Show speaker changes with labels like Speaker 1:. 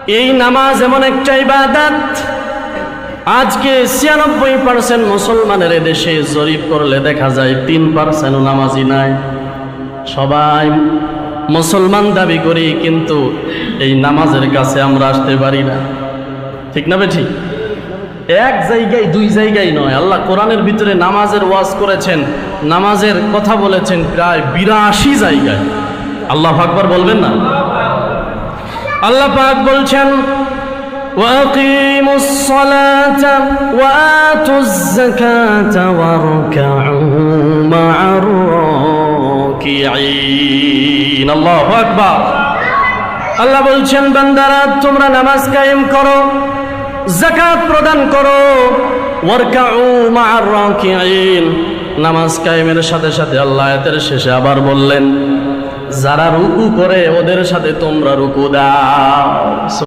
Speaker 1: এই নামাজ এমন একটা ইবাদত, আজকে ৯৬% মুসলমানের দেশে জরিপ করলে দেখা যায় ৩% নামাজি নাই। সবাই মুসলমান দাবি করি, কিন্তু এই নামাজের কাছে আমরা আসতে পারি না। ঠিক না বেঠিক? এক জায়গায় দুই জায়গায় নয়, আল্লাহ কোরআনের ভিতরে নামাজের ওয়াজ করেছেন, নামাজের কথা বলেছেন প্রায় ৮২ জায়গায়। আল্লাহু আকবার বলবেন না? আল্লাহ পাক বলছেন ওয়াকিমুস সালাতা ওয়া আতুজ যাকাতা ওয়ারকাউ মা'আর রাকিঈন। আল্লাহু আকবার। আল্লাহ বলছেন বান্দারা তোমরা নামাজ কায়েম করো, যাকাত প্রদান করো, ওয়ারকাউ মা'আর রাকিঈন। নামাজ কায়েমের সাথে সাথে আল্লাহ আয়াতের শেষে আবার বললেন যারা রুকু করে ওদের সাথে তোমরা রুকু দাও।